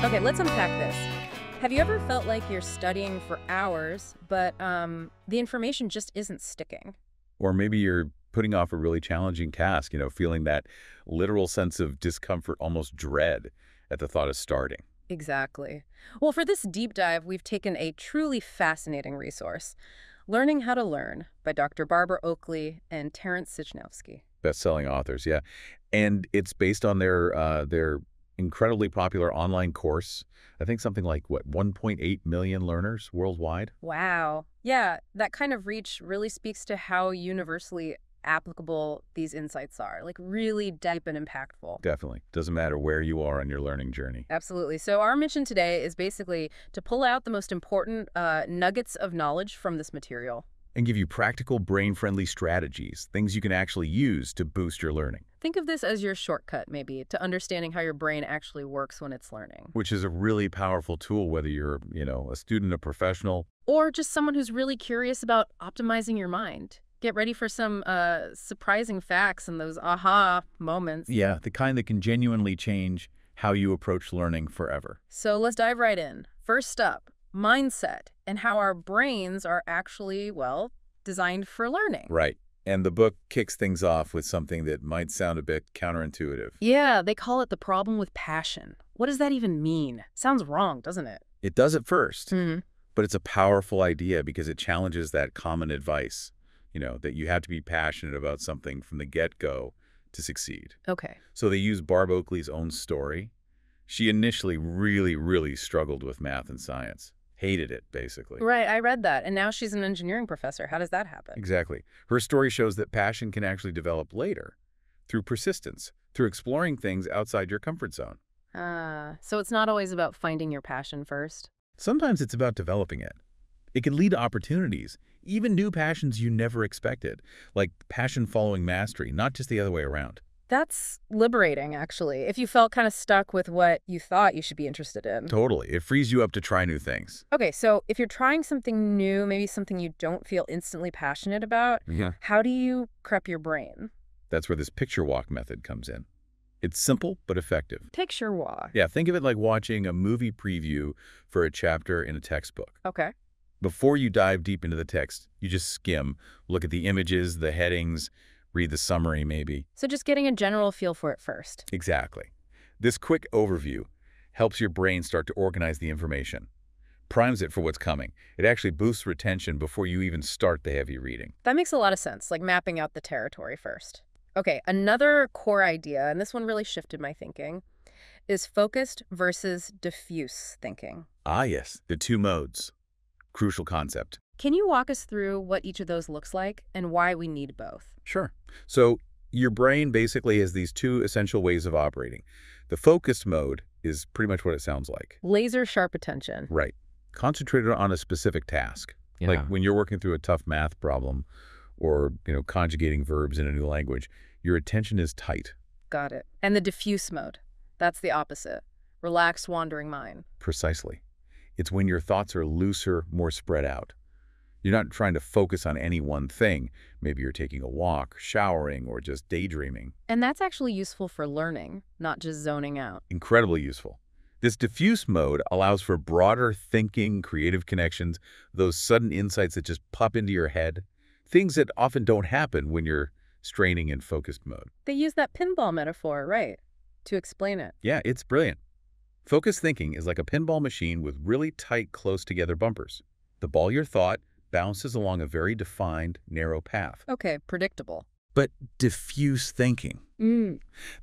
Okay, let's unpack this. Have you ever felt like you're studying for hours, but the information just isn't sticking? Or maybe you're putting off a really challenging task, feeling that literal sense of discomfort, almost dread at the thought of starting. Exactly. Well, for this deep dive, we've taken a truly fascinating resource, Learning How to Learn by Dr. Barbara Oakley and Terrence Sejnowski. Best-selling authors, yeah. And it's based on their incredibly popular online course. I think something like, 1.8 million learners worldwide? Wow. Yeah, that kind of reach really speaks to how universally applicable these insights are, like really deep and impactful. Definitely. Doesn't matter where you are on your learning journey. Absolutely. So our mission today is basically to pull out the most important nuggets of knowledge from this material. And give you practical, brain-friendly strategies, things you can actually use to boost your learning. Think of this as your shortcut, maybe, to understanding how your brain actually works when it's learning. Which is a really powerful tool, whether you're, a student, a professional. Or just someone who's really curious about optimizing your mind. Get ready for some surprising facts and those aha moments. Yeah, the kind that can genuinely change how you approach learning forever. So let's dive right in. First up, mindset and how our brains are actually, well, designed for learning. Right. And the book kicks things off with something that might sound a bit counterintuitive. Yeah, they call it the problem with passion. What does that even mean? Sounds wrong, doesn't it? It does at first, Mm-hmm. but it's a powerful idea because it challenges that common advice, that you have to be passionate about something from the get-go to succeed. Okay. So they use Barb Oakley's own story. She initially really, really struggled with math and science. Hated it, basically. Right, I read that. And now she's an engineering professor. How does that happen? Exactly. Her story shows that passion can actually develop later through persistence, through exploring things outside your comfort zone. So it's not always about finding your passion first? Sometimes it's about developing it. It can lead to opportunities, even new passions you never expected, like passion following mastery, not just the other way around. That's liberating, actually, if you felt kind of stuck with what you thought you should be interested in. Totally. It frees you up to try new things. Okay, so if you're trying something new, maybe something you don't feel instantly passionate about, Yeah. how do you prep your brain? That's where this picture walk method comes in. It's simple but effective. Picture walk. Yeah, think of it like watching a movie preview for a chapter in a textbook. Okay. Before you dive deep into the text, you just skim, look at the images, the headings, read the summary maybe. So just getting a general feel for it first. Exactly. This quick overview helps your brain start to organize the information, primes it for what's coming. It actually boosts retention before you even start the heavy reading. That makes a lot of sense, like mapping out the territory first. Okay, another core idea, and this one really shifted my thinking, is focused versus diffuse thinking. Ah, yes, the two modes. Crucial concept. Can you walk us through what each of those looks like and why we need both? Sure. So your brain basically has these two essential ways of operating. The focused mode is pretty much what it sounds like. Laser sharp attention. Right. Concentrated on a specific task. Yeah. Like when you're working through a tough math problem or, conjugating verbs in a new language, your attention is tight. Got it. And the diffuse mode. That's the opposite. Relaxed, wandering mind. Precisely. It's when your thoughts are looser, more spread out. You're not trying to focus on any one thing. Maybe you're taking a walk, showering, or just daydreaming. And that's actually useful for learning, not just zoning out. Incredibly useful. This diffuse mode allows for broader thinking, creative connections, those sudden insights that just pop into your head, things that often don't happen when you're straining in focused mode. They use that pinball metaphor, right, to explain it. Yeah, it's brilliant. Focused thinking is like a pinball machine with really tight, close-together bumpers. The ball your thought bounces along a very defined, narrow path. Okay, predictable. But diffuse thinking.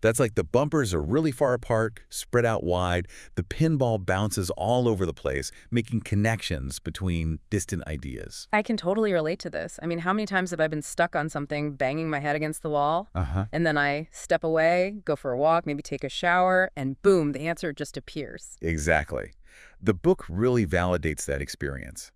That's like the bumpers are really far apart, spread out wide. The pinball bounces all over the place, making connections between distant ideas. I can totally relate to this. I mean, how many times have I been stuck on something, banging my head against the wall? And then I step away, go for a walk, maybe take a shower, and boom, the answer just appears. Exactly. The book really validates that experience.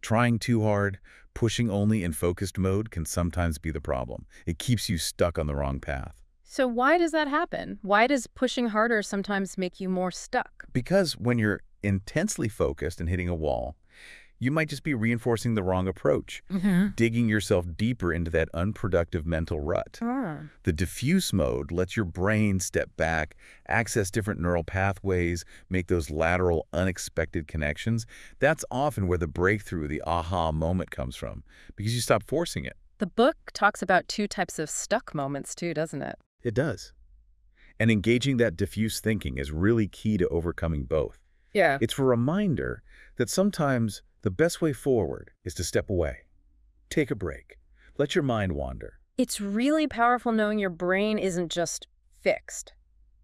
Trying too hard, pushing only in focused mode can sometimes be the problem. It keeps you stuck on the wrong path. So why does that happen? Why does pushing harder sometimes make you more stuck? Because when you're intensely focused and hitting a wall, You might just be reinforcing the wrong approach, digging yourself deeper into that unproductive mental rut. The diffuse mode lets your brain step back, access different neural pathways, make those lateral, unexpected connections. That's often where the breakthrough, the aha moment comes from, because you stop forcing it. The book talks about 2 types of stuck moments too, doesn't it? It does. And engaging that diffuse thinking is really key to overcoming both. Yeah. It's a reminder that sometimes the best way forward is to step away. Take a break. Let your mind wander. It's really powerful knowing your brain isn't just fixed,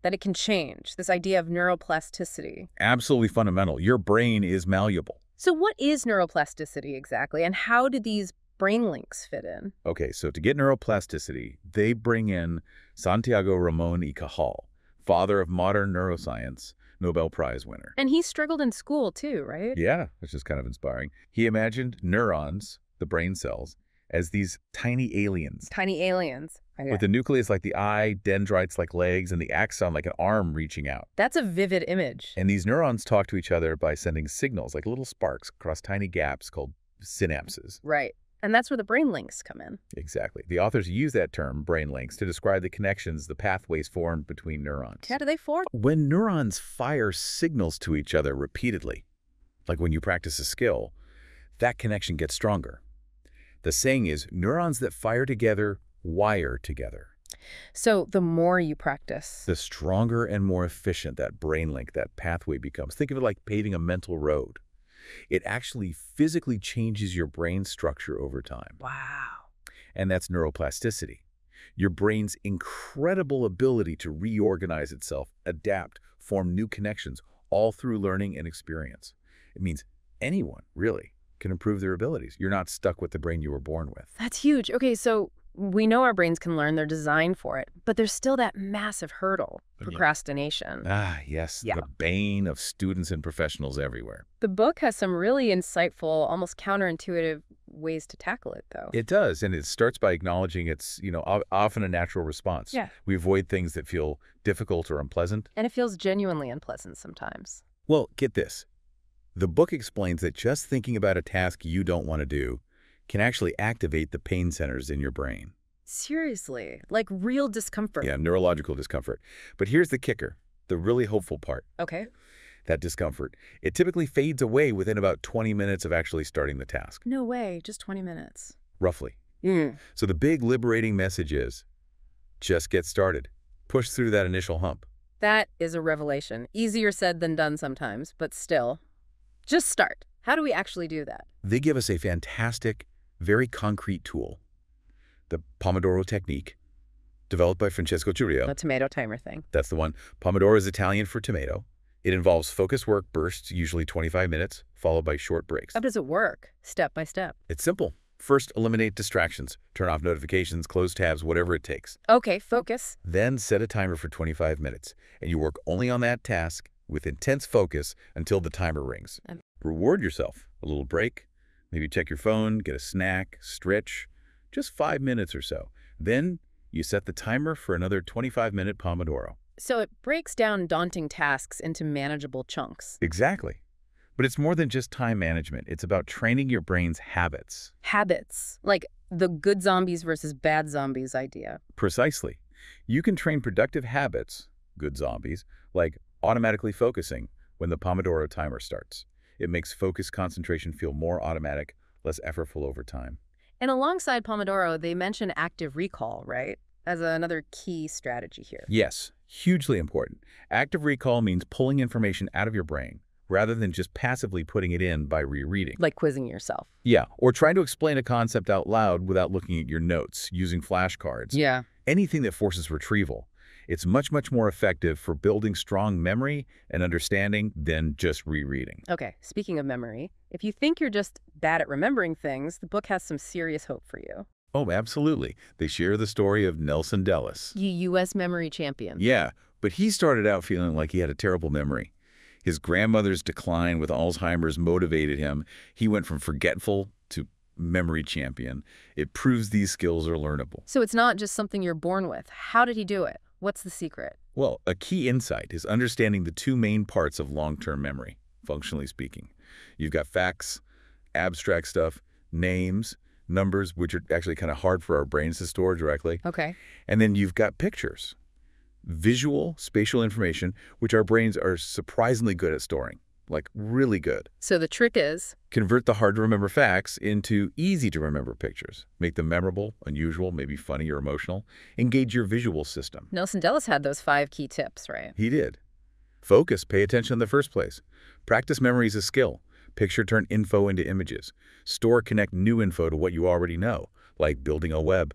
that it can change, this idea of neuroplasticity. Absolutely fundamental. Your brain is malleable. So what is neuroplasticity exactly, and how do these brain links fit in? Okay, so to get neuroplasticity, they bring in Santiago Ramon y Cajal, father of modern neuroscience, Nobel Prize winner. And he struggled in school too, right? Yeah, which is kind of inspiring. He imagined neurons, the brain cells, as these tiny aliens. Tiny aliens. Okay. With the nucleus like the eye, dendrites like legs, and the axon like an arm reaching out. That's a vivid image. And these neurons talk to each other by sending signals like little sparks across tiny gaps called synapses. Right. And that's where the brain links come in. Exactly. The authors use that term, brain links, to describe the connections, the pathways formed between neurons. How do they form? When neurons fire signals to each other repeatedly, like when you practice a skill, that connection gets stronger. The saying is, neurons that fire together wire together. So the more you practice, The stronger and more efficient that brain link, that pathway becomes. Think of it like paving a mental road. It actually physically changes your brain structure over time. wow. And that's neuroplasticity. Your brain's incredible ability to reorganize itself, adapt, form new connections, all through learning and experience. It means anyone, really, can improve their abilities. You're not stuck with the brain you were born with. That's huge. Okay, so we know our brains can learn, they're designed for it, but there's still that massive hurdle, procrastination. Ah, yes, Yeah. the bane of students and professionals everywhere. The book has some really insightful, almost counterintuitive ways to tackle it, though. It does, and it starts by acknowledging it's, often a natural response. Yeah. We avoid things that feel difficult or unpleasant. And it feels genuinely unpleasant sometimes. Well, get this. The book explains that just thinking about a task you don't want to do can actually activate the pain centers in your brain. Seriously, like real discomfort. Yeah, neurological discomfort. But here's the kicker, the really hopeful part. Okay. That discomfort. It typically fades away within about 20 minutes of actually starting the task. No way, just 20 minutes. Roughly. So the big liberating message is, just get started. Push through that initial hump. That is a revelation. Easier said than done sometimes, but still. Just start. How do we actually do that? They give us a fantastic, very concrete tool, the Pomodoro Technique, developed by Francesco Cirillo. A tomato timer thing. That's the one. Pomodoro is Italian for tomato. It involves focused work bursts, usually 25 minutes, followed by short breaks. How does it work, step by step? It's simple. First, eliminate distractions. Turn off notifications, close tabs, whatever it takes. Okay, focus. Then set a timer for 25 minutes, and you work only on that task with intense focus until the timer rings. Reward yourself. A little break. Maybe check your phone, get a snack, stretch. Just 5 minutes or so. Then you set the timer for another 25-minute Pomodoro. So it breaks down daunting tasks into manageable chunks. Exactly. But it's more than just time management. It's about training your brain's habits. Habits, like the good zombies versus bad zombies idea. Precisely. You can train productive habits, good zombies, like automatically focusing when the Pomodoro timer starts. It makes focus concentration feel more automatic, less effortful over time. And alongside Pomodoro, they mention active recall, right? As another key strategy here. Yes, hugely important. Active recall means pulling information out of your brain, rather than just passively putting it in by rereading. Like quizzing yourself. Yeah, or trying to explain a concept out loud without looking at your notes, using flashcards. Yeah. Anything that forces retrieval. It's much, much more effective for building strong memory and understanding than just rereading. Okay, speaking of memory, if you think you're just bad at remembering things, the book has some serious hope for you. Oh, absolutely. They share the story of Nelson Dellis. U.S. memory champion. Yeah, but he started out feeling like he had a terrible memory. His grandmother's decline with Alzheimer's motivated him. He went from forgetful to memory champion. It proves these skills are learnable. So it's not just something you're born with. How did he do it? What's the secret? Well, a key insight is understanding the two main parts of long-term memory, functionally speaking. You've got facts, abstract stuff, names, numbers, which are actually kind of hard for our brains to store directly. Okay. And then you've got pictures, visual, spatial information, which our brains are surprisingly good at storing, like really good. So the trick is? Convert the hard-to-remember facts into easy-to-remember pictures. Make them memorable, unusual, maybe funny or emotional. Engage your visual system. Nelson Dellis had those 5 key tips, right? He did. Focus, pay attention in the first place. Practice memory is a skill. Picture turn info into images. Store connect new info to what you already know, like building a web.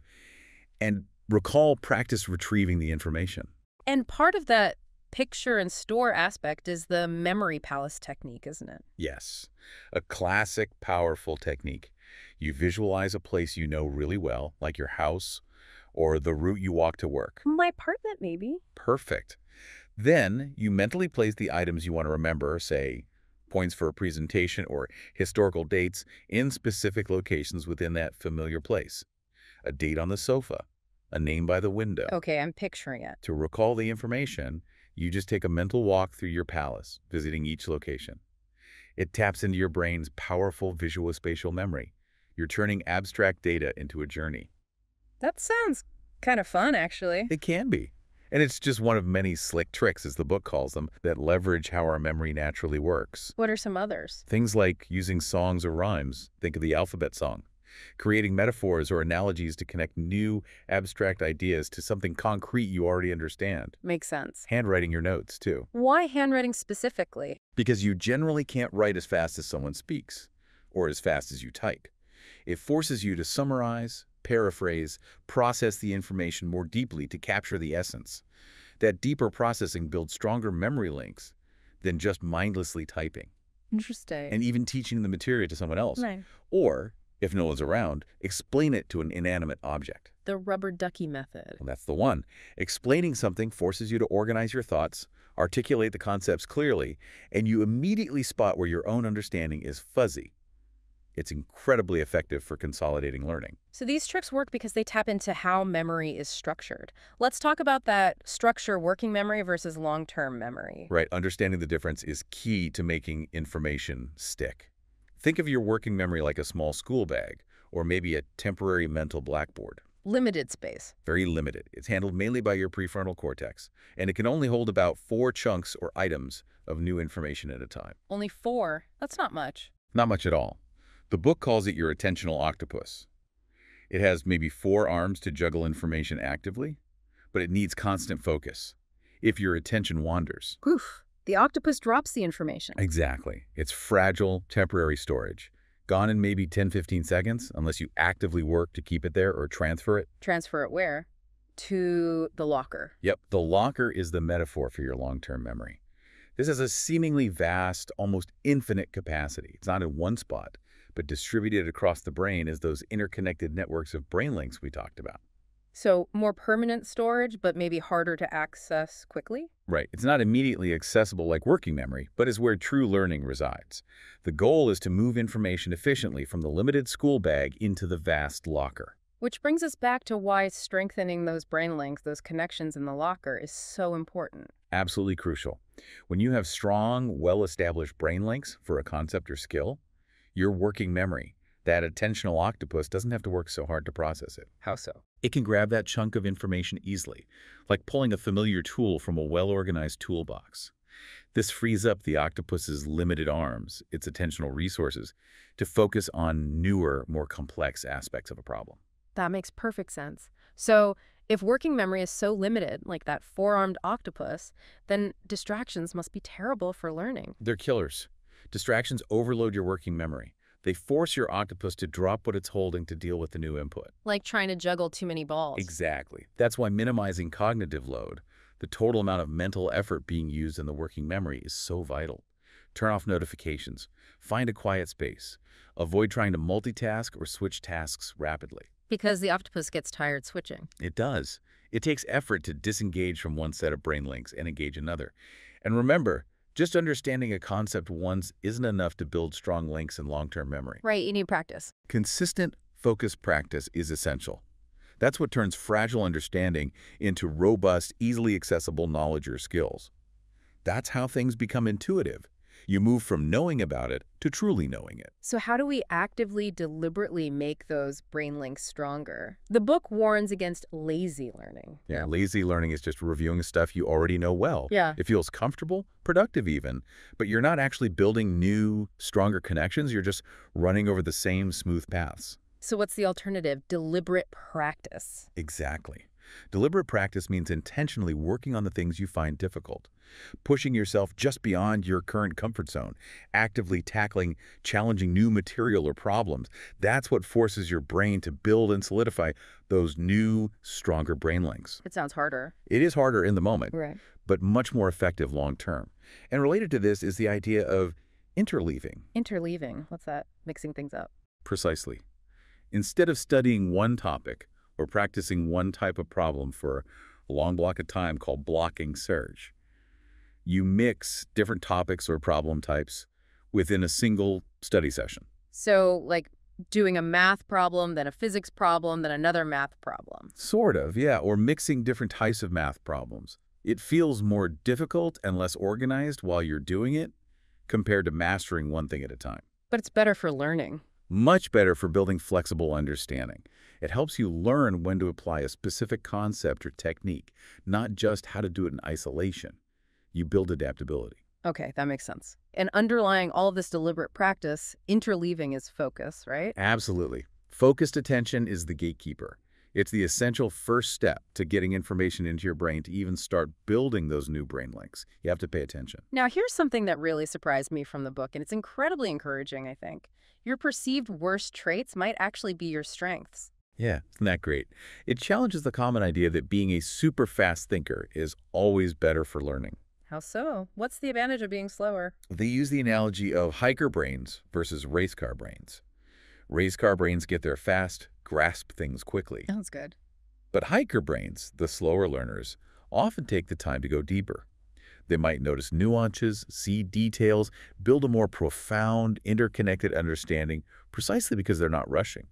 And recall, practice retrieving the information. And part of that picture and store aspect is the memory palace technique, isn't it? Yes, a classic, powerful technique. You visualize a place you know really well, like your house or the route you walk to work. My apartment, maybe. Perfect. Then you mentally place the items you want to remember, say, points for a presentation or historical dates, in specific locations within that familiar place. A date on the sofa, a name by the window. Okay, I'm picturing it. To recall the information, you just take a mental walk through your palace, visiting each location. It taps into your brain's powerful visual spatial memory. You're turning abstract data into a journey. That sounds kind of fun, actually. It can be. And it's just one of many slick tricks, as the book calls them, that leverage how our memory naturally works. What are some others? Things like using songs or rhymes. Think of the alphabet song. Creating metaphors or analogies to connect new, abstract ideas to something concrete you already understand. Makes sense. Handwriting your notes, too. Why handwriting specifically? Because you generally can't write as fast as someone speaks, or as fast as you type. It forces you to summarize, paraphrase, process the information more deeply to capture the essence. That deeper processing builds stronger memory links than just mindlessly typing. Interesting. And even teaching the material to someone else. Right. Or, if no one's around, explain it to an inanimate object. The rubber ducky method. Well, that's the one. Explaining something forces you to organize your thoughts, articulate the concepts clearly, and you immediately spot where your own understanding is fuzzy. It's incredibly effective for consolidating learning. So these tricks work because they tap into how memory is structured. Let's talk about that structure, working memory versus long-term memory. Right. Understanding the difference is key to making information stick. Think of your working memory like a small school bag, or maybe a temporary mental blackboard. Limited space. Very limited. It's handled mainly by your prefrontal cortex, and it can only hold about 4 chunks or items of new information at a time. Only 4? That's not much. Not much at all. The book calls it your attentional octopus. It has maybe 4 arms to juggle information actively, but it needs constant focus. If your attention wanders. Poof. The octopus drops the information. Exactly. It's fragile, temporary storage. Gone in maybe 10-15 seconds, unless you actively work to keep it there or transfer it. Transfer it where? To the locker. Yep, the locker is the metaphor for your long-term memory. This has a seemingly vast, almost infinite capacity. It's not in one spot, but distributed across the brain as those interconnected networks of brain links we talked about. So more permanent storage, but maybe harder to access quickly? Right. It's not immediately accessible like working memory, but is where true learning resides. The goal is to move information efficiently from the limited school bag into the vast locker. Which brings us back to why strengthening those brain links, those connections in the locker, is so important. Absolutely crucial. When you have strong, well-established brain links for a concept or skill, your working memory, that attentional octopus, doesn't have to work so hard to process it. How so? It can grab that chunk of information easily, like pulling a familiar tool from a well-organized toolbox. This frees up the octopus's limited arms, its attentional resources, to focus on newer, more complex aspects of a problem. That makes perfect sense. So if working memory is so limited, like that 4-armed octopus, then distractions must be terrible for learning. They're killers. Distractions overload your working memory. They force your octopus to drop what it's holding to deal with the new input. Like trying to juggle too many balls. Exactly. That's why minimizing cognitive load, the total amount of mental effort being used in the working memory, is so vital. Turn off notifications. Find a quiet space. Avoid trying to multitask or switch tasks rapidly. Because the octopus gets tired switching. It does. It takes effort to disengage from one set of brain links and engage another. And remember, just understanding a concept once isn't enough to build strong links in long-term memory. Right, you need practice. Consistent, focused practice is essential. That's what turns fragile understanding into robust, easily accessible knowledge or skills. That's how things become intuitive. You move from knowing about it to truly knowing it. So how do we actively, deliberately make those brain links stronger? The book warns against lazy learning. Yeah, lazy learning is just reviewing stuff you already know well. Yeah. It feels comfortable, productive even, but you're not actually building new, stronger connections. You're just running over the same smooth paths. So what's the alternative? Deliberate practice. Exactly. Deliberate practice means intentionally working on the things you find difficult, pushing yourself just beyond your current comfort zone, actively tackling challenging new material or problems. That's what forces your brain to build and solidify those new, stronger brain links. It sounds harder. It is harder in the moment, Right. but much more effective long term. And related to this is the idea of interleaving. Interleaving. What's that? Mixing things up. Precisely. Instead of studying one topic or practicing one type of problem for a long block of time called blocking search, you mix different topics or problem types within a single study session. So like doing a math problem, then a physics problem, then another math problem. Sort of, yeah, or mixing different types of math problems. It feels more difficult and less organized while you're doing it compared to mastering one thing at a time. But it's better for learning. Much better for building flexible understanding. It helps you learn when to apply a specific concept or technique, not just how to do it in isolation. You build adaptability. Okay, that makes sense. And underlying all of this deliberate practice, interleaving is focus, right? Absolutely. Focused attention is the gatekeeper. It's the essential first step to getting information into your brain to even start building those new brain links. You have to pay attention. Now, here's something that really surprised me from the book, and it's incredibly encouraging, I think. Your perceived worst traits might actually be your strengths. Yeah, isn't that great? It challenges the common idea that being a super fast thinker is always better for learning. How so? What's the advantage of being slower? They use the analogy of hiker brains versus race car brains. Race car brains get there fast, grasp things quickly. Sounds good. But hiker brains, the slower learners, often take the time to go deeper. They might notice nuances, see details, build a more profound, interconnected understanding precisely because they're not rushing.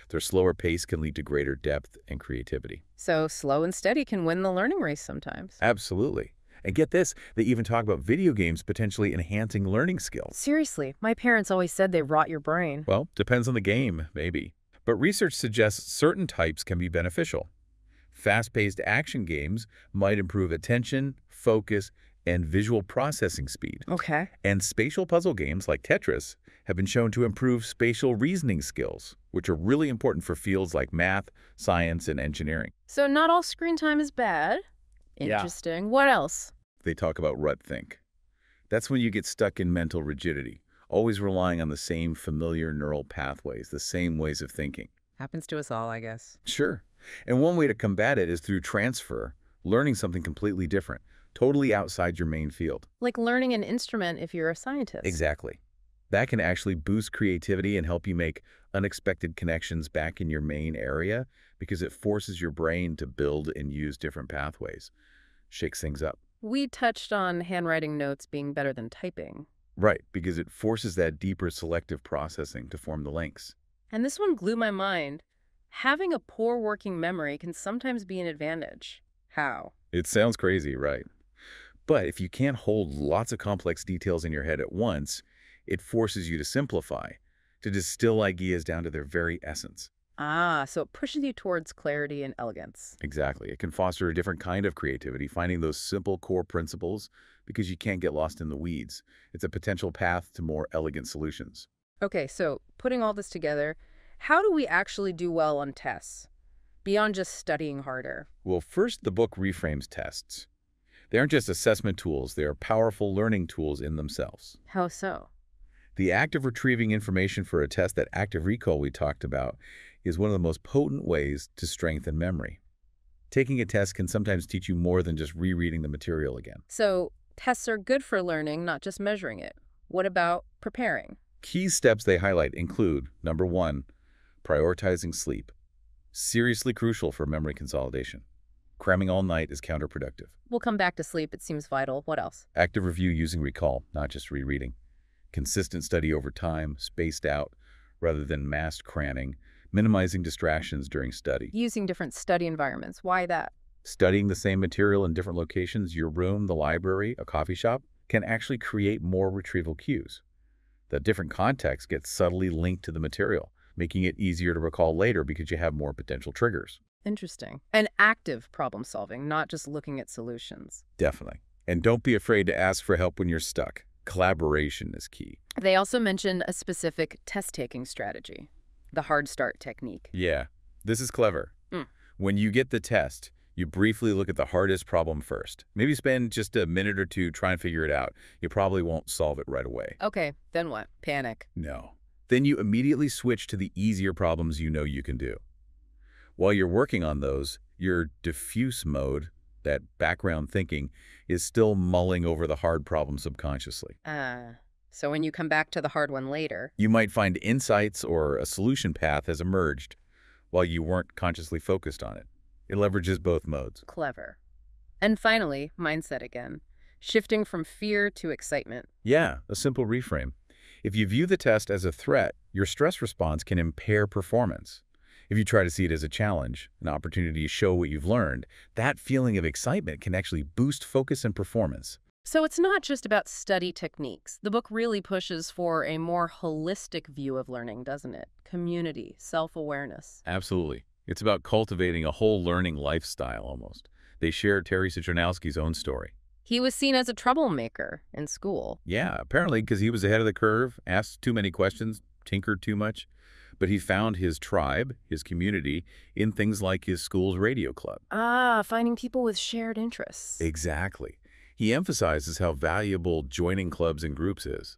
Their slower pace can lead to greater depth and creativity. So slow and steady can win the learning race sometimes. Absolutely. And get this, they even talk about video games potentially enhancing learning skills. Seriously, my parents always said they rot your brain. Well, depends on the game, maybe. But research suggests certain types can be beneficial. Fast-paced action games might improve attention, focus, and visual processing speed. Okay. And spatial puzzle games like Tetris have been shown to improve spatial reasoning skills, which are really important for fields like math, science, and engineering. So not all screen time is bad. Yeah. Interesting. What else? They talk about rut think. That's when you get stuck in mental rigidity, always relying on the same familiar neural pathways, the same ways of thinking. Happens to us all, I guess. Sure. And one way to combat it is through transfer, learning something completely different, totally outside your main field. Like learning an instrument if you're a scientist. Exactly. That can actually boost creativity and help you make unexpected connections back in your main area because it forces your brain to build and use different pathways. Shakes things up. We touched on handwriting notes being better than typing. Right, because it forces that deeper selective processing to form the links. And this one blew my mind. Having a poor working memory can sometimes be an advantage. How? It sounds crazy, right? But if you can't hold lots of complex details in your head at once, it forces you to simplify, to distill ideas down to their very essence. Ah, so it pushes you towards clarity and elegance. Exactly. It can foster a different kind of creativity, finding those simple core principles because you can't get lost in the weeds. It's a potential path to more elegant solutions. Okay, so putting all this together, how do we actually do well on tests, beyond just studying harder? Well, first, the book reframes tests. They aren't just assessment tools, they are powerful learning tools in themselves. How so? The act of retrieving information for a test, that active recall we talked about, is one of the most potent ways to strengthen memory. Taking a test can sometimes teach you more than just rereading the material again. So tests are good for learning, not just measuring it. What about preparing? Key steps they highlight include, number 1, prioritizing sleep. Seriously crucial for memory consolidation. Cramming all night is counterproductive. We'll come back to sleep. It seems vital. What else? Active review using recall, not just rereading. Consistent study over time, spaced out, rather than mass cramming. Minimizing distractions during study. Using different study environments. Why that? Studying the same material in different locations, your room, the library, a coffee shop, can actually create more retrieval cues. The different context gets subtly linked to the material, making it easier to recall later because you have more potential triggers. Interesting. And active problem solving, not just looking at solutions. Definitely. And don't be afraid to ask for help when you're stuck. Collaboration is key. They also mentioned a specific test-taking strategy, the hard start technique. Yeah, this is clever. When you get the test, you briefly look at the hardest problem first. Maybe spend just a minute or two trying to figure it out. You probably won't solve it right away. Okay, then what? Panic. No. Then you immediately switch to the easier problems you know you can do. While you're working on those, your diffuse mode, that background thinking, is still mulling over the hard problem subconsciously. So when you come back to the hard one later, you might find insights or a solution path has emerged while you weren't consciously focused on it. It leverages both modes. Clever. And finally, mindset again. Shifting from fear to excitement. Yeah, a simple reframe. If you view the test as a threat, your stress response can impair performance. If you try to see it as a challenge, an opportunity to show what you've learned, that feeling of excitement can actually boost focus and performance. So it's not just about study techniques. The book really pushes for a more holistic view of learning, doesn't it? Community, self-awareness. Absolutely. It's about cultivating a whole learning lifestyle almost. They share Terry Sejnowski's own story. He was seen as a troublemaker in school. Yeah, apparently because he was ahead of the curve, asked too many questions, tinkered too much. But he found his tribe, his community, in things like his school's radio club. Finding people with shared interests. Exactly. He emphasizes how valuable joining clubs and groups is.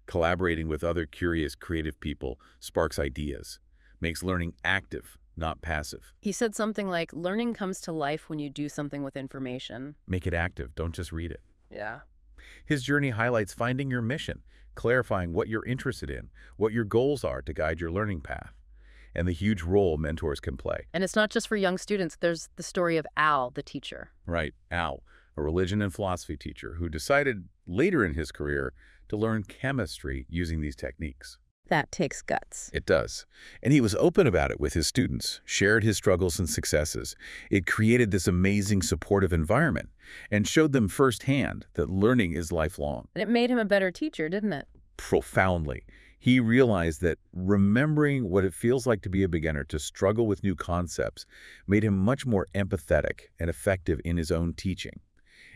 Collaborating with other curious, creative people sparks ideas, makes learning active, not passive. He said something like, learning comes to life when you do something with information. Make it active, don't just read it. Yeah. His journey highlights finding your mission, clarifying what you're interested in, what your goals are to guide your learning path, and the huge role mentors can play. And it's not just for young students. There's the story of Al, the teacher. Right, Al, a religion and philosophy teacher who decided later in his career to learn chemistry using these techniques. That takes guts. It does. And he was open about it with his students, shared his struggles and successes. It created this amazing supportive environment and showed them firsthand that learning is lifelong. And it made him a better teacher, didn't it? Profoundly. He realized that remembering what it feels like to be a beginner, to struggle with new concepts, made him much more empathetic and effective in his own teaching.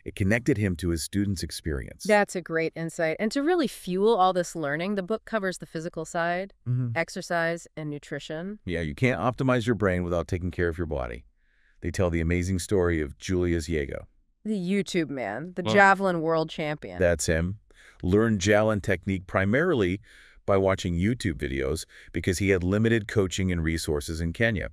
It connected him to his students' experience. That's a great insight. And to really fuel all this learning, the book covers the physical side, exercise, and nutrition. Yeah, you can't optimize your brain without taking care of your body. They tell the amazing story of Julius Jaego. The YouTube man, the javelin world champion. That's him. Learned javelin technique primarily by watching YouTube videos because he had limited coaching and resources in Kenya.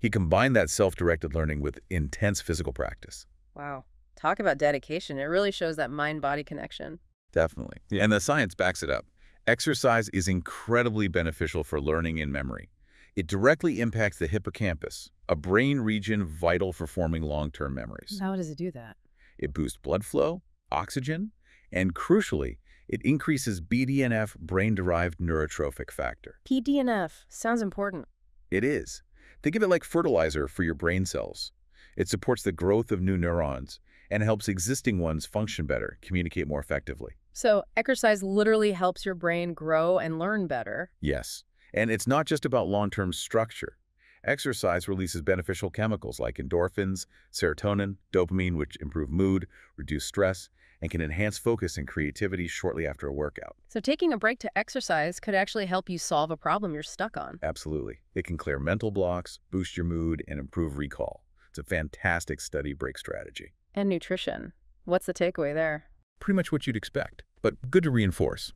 He combined that self-directed learning with intense physical practice. Wow. Talk about dedication. It really shows that mind-body connection. Definitely. Yeah. And the science backs it up. Exercise is incredibly beneficial for learning and memory. It directly impacts the hippocampus, a brain region vital for forming long-term memories. How does it do that? It boosts blood flow, oxygen, and crucially, it increases BDNF, brain-derived neurotrophic factor. BDNF. Sounds important. It is. Think of it like fertilizer for your brain cells. It supports the growth of new neurons and helps existing ones function better, communicate more effectively. So exercise literally helps your brain grow and learn better. Yes. And it's not just about long-term structure. Exercise releases beneficial chemicals like endorphins, serotonin, dopamine, which improve mood, reduce stress, and can enhance focus and creativity shortly after a workout. So taking a break to exercise could actually help you solve a problem you're stuck on. Absolutely. It can clear mental blocks, boost your mood, and improve recall. It's a fantastic study break strategy. And nutrition. What's the takeaway there? Pretty much what you'd expect, but good to reinforce.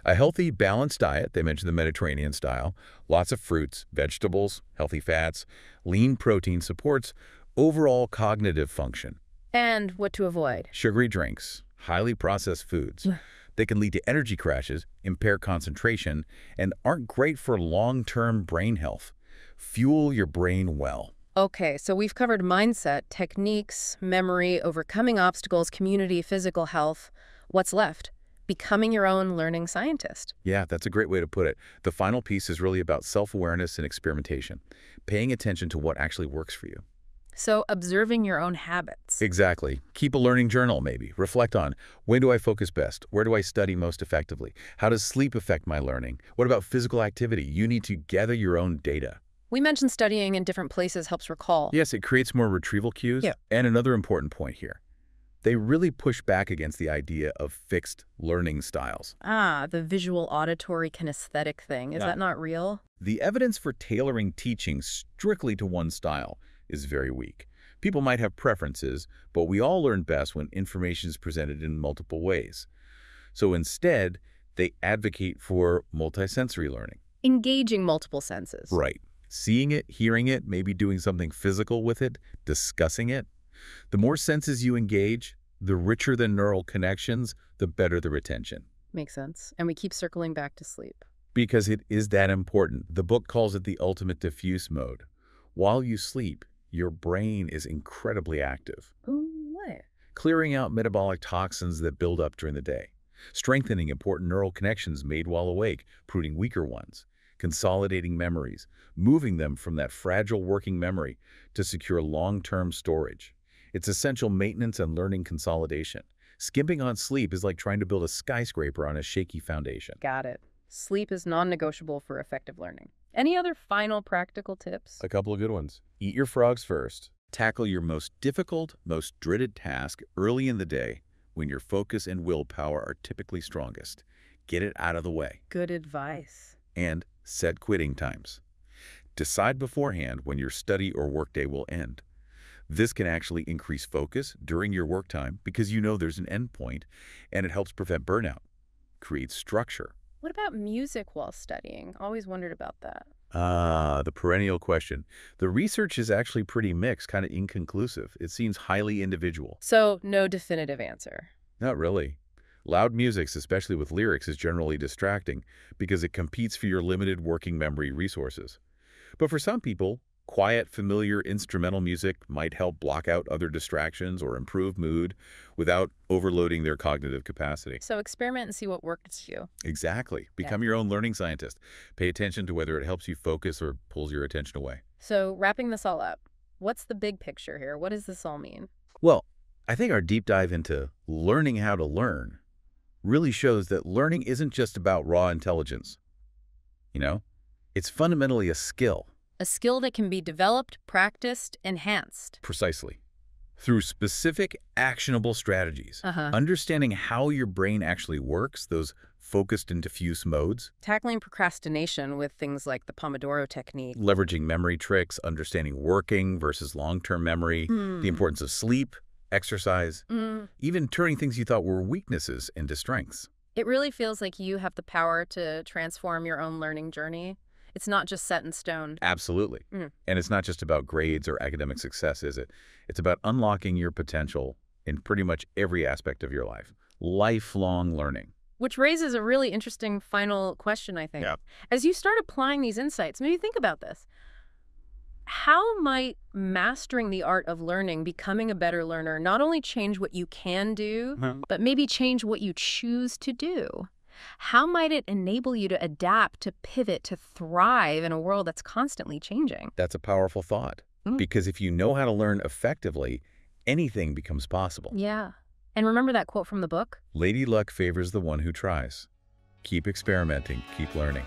A healthy, balanced diet, they mentioned the Mediterranean style, lots of fruits, vegetables, healthy fats, lean protein supports overall cognitive function. And what to avoid? Sugary drinks, highly processed foods. They can lead to energy crashes, impair concentration, and aren't great for long-term brain health. Fuel your brain well. Okay, so we've covered mindset, techniques, memory, overcoming obstacles, community, physical health. What's left? Becoming your own learning scientist. Yeah, that's a great way to put it. The final piece is really about self-awareness and experimentation, paying attention to what actually works for you. So observing your own habits. Exactly. Keep a learning journal, maybe. Reflect on, when do I focus best? Where do I study most effectively? How does sleep affect my learning? What about physical activity? You need to gather your own data. We mentioned studying in different places helps recall. Yes, it creates more retrieval cues. Yeah. And another important point here. They really push back against the idea of fixed learning styles. The visual, auditory, kinesthetic thing. Is that not real? The evidence for tailoring teaching strictly to one style is very weak. People might have preferences, but we all learn best when information is presented in multiple ways. So instead, they advocate for multisensory learning. Engaging multiple senses. Right. Seeing it, hearing it, maybe doing something physical with it, discussing it. The more senses you engage, the richer the neural connections, the better the retention. Makes sense. And we keep circling back to sleep. Because it is that important. The book calls it the ultimate diffuse mode. While you sleep, your brain is incredibly active. What? Clearing out metabolic toxins that build up during the day, strengthening important neural connections made while awake, pruning weaker ones, consolidating memories, moving them from that fragile working memory to secure long-term storage. It's essential maintenance and learning consolidation. Skimping on sleep is like trying to build a skyscraper on a shaky foundation. Got it. Sleep is non-negotiable for effective learning. Any other final practical tips? A couple of good ones. Eat your frogs first. Tackle your most difficult, most dreaded task early in the day when your focus and willpower are typically strongest. Get it out of the way. Good advice. And set quitting times. Decide beforehand when your study or workday will end. This can actually increase focus during your work time because you know there's an end point, and it helps prevent burnout. Creates structure. What about music while studying? Always wondered about that. The perennial question. The research is actually pretty mixed, kind of inconclusive. It seems highly individual. So, no definitive answer. Not really. Loud music, especially with lyrics, is generally distracting because it competes for your limited working memory resources. But for some people, quiet, familiar instrumental music might help block out other distractions or improve mood without overloading their cognitive capacity. So experiment and see what works for you. Exactly. Become your own learning scientist. Pay attention to whether it helps you focus or pulls your attention away. So wrapping this all up, what's the big picture here? What does this all mean? Well, I think our deep dive into learning how to learn really shows that learning isn't just about raw intelligence. It's fundamentally a skill. A skill that can be developed, practiced, enhanced. Precisely. Through specific, actionable strategies. Understanding how your brain actually works, those focused and diffuse modes. Tackling procrastination with things like the Pomodoro Technique. Leveraging memory tricks, understanding working versus long-term memory. The importance of sleep, exercise. Even turning things you thought were weaknesses into strengths. It really feels like you have the power to transform your own learning journey. It's not just set in stone. Absolutely. And it's not just about grades or academic success, is it? It's about unlocking your potential in pretty much every aspect of your life. Lifelong learning. Which raises a really interesting final question, I think. Yeah. As you start applying these insights, maybe think about this. How might mastering the art of learning, becoming a better learner, not only change what you can do, but maybe change what you choose to do? How might it enable you to adapt, to pivot, to thrive in a world that's constantly changing? That's a powerful thought. Because if you know how to learn effectively, anything becomes possible. Yeah. And remember that quote from the book? Lady Luck favors the one who tries. Keep experimenting, keep learning.